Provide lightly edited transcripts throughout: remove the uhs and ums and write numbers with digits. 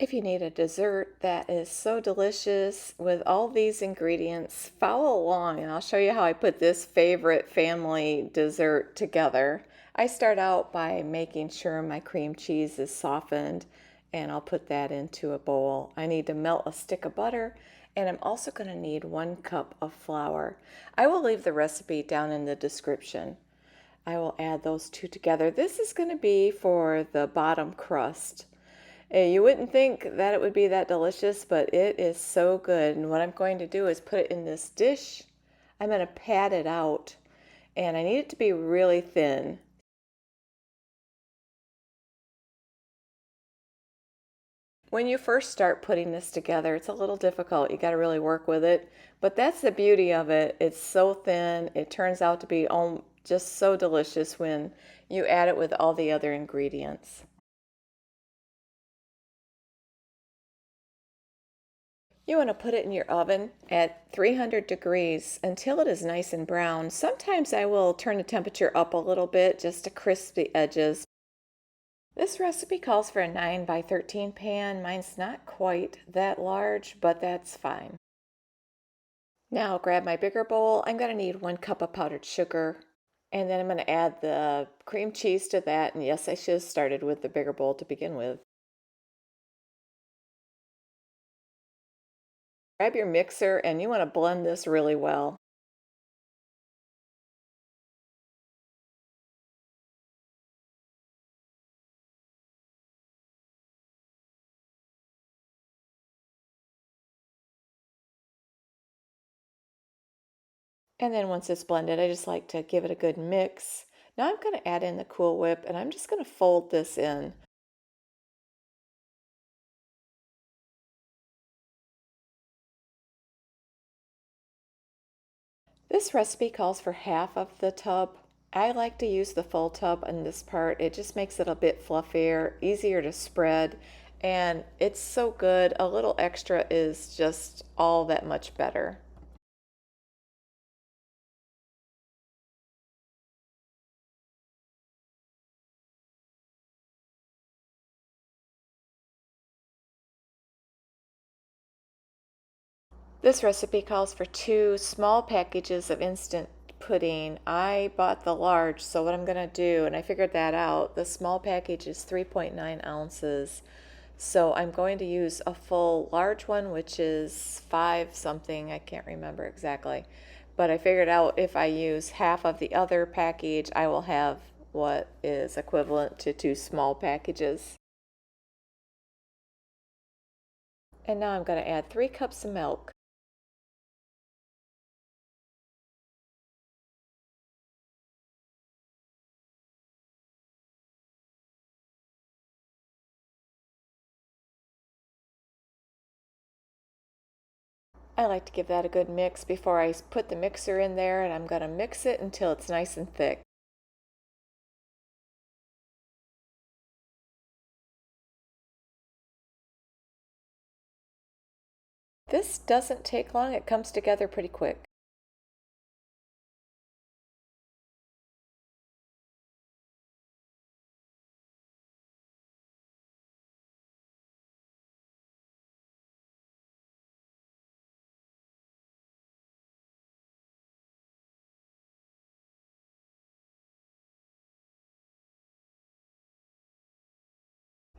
If you need a dessert that is so delicious with all these ingredients, follow along and I'll show you how I put this favorite family dessert together. I start out by making sure my cream cheese is softened and I'll put that into a bowl. I need to melt a stick of butter and I'm also going to need 1 cup of flour. I will leave the recipe down in the description. I will add those two together. This is going to be for the bottom crust. You wouldn't think that it would be that delicious, but it is so good. And what I'm going to do is put it in this dish. I'm going to pat it out, and I need it to be really thin. When you first start putting this together, it's a little difficult. You got to really work with it, but that's the beauty of it. It's so thin. It turns out to be just so delicious when you add it with all the other ingredients. You want to put it in your oven at 300 degrees until it is nice and brown. Sometimes I will turn the temperature up a little bit just to crisp the edges. This recipe calls for a 9 by 13 pan. Mine's not quite that large, but that's fine. Now I'll grab my bigger bowl. I'm going to need 1 cup of powdered sugar. And then I'm going to add the cream cheese to that. And yes, I should have started with the bigger bowl to begin with. Grab your mixer and you want to blend this really well. And then once it's blended, I just like to give it a good mix. Now I'm going to add in the Cool Whip and I'm just going to fold this in. This recipe calls for half of the tub. I like to use the full tub in this part. It just makes it a bit fluffier, easier to spread, and it's so good. A little extra is just all that much better. This recipe calls for 2 small packages of instant pudding. I bought the large, so what I'm going to do, and I figured that out, the small package is 3.9 ounces. So I'm going to use a full large one, which is 5 something, I can't remember exactly. But I figured out if I use half of the other package, I will have what is equivalent to 2 small packages. And now I'm going to add 3 cups of milk. I like to give that a good mix before I put the mixer in there, and I'm going to mix it until it's nice and thick. This doesn't take long, it comes together pretty quick.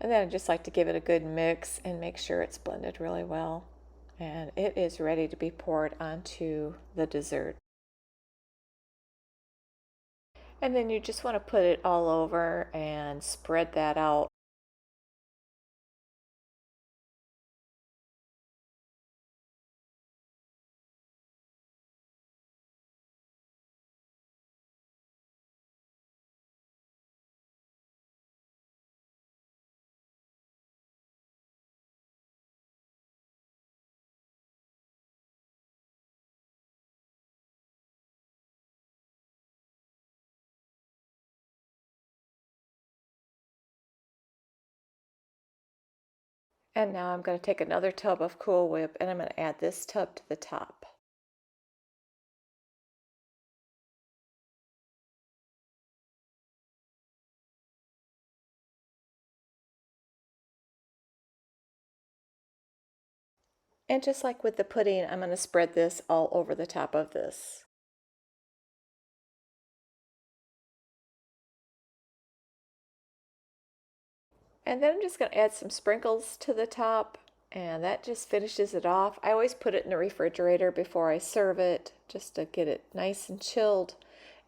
And then I just like to give it a good mix and make sure it's blended really well. And it is ready to be poured onto the dessert. And then you just want to put it all over and spread that out. And now I'm going to take another tub of Cool Whip and I'm going to add this tub to the top. And just like with the pudding, I'm going to spread this all over the top of this. And then I'm just going to add some sprinkles to the top, and that just finishes it off. I always put it in the refrigerator before I serve it, just to get it nice and chilled.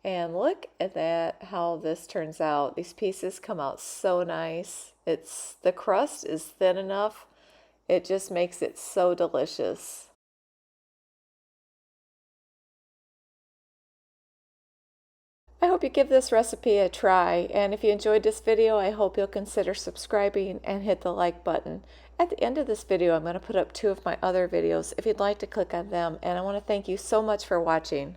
And look at that, how this turns out. These pieces come out so nice. The crust is thin enough. It just makes it so delicious. I hope you give this recipe a try, and if you enjoyed this video, I hope you'll consider subscribing and hit the like button. At the end of this video, I'm going to put up 2 of my other videos if you'd like to click on them, and I want to thank you so much for watching.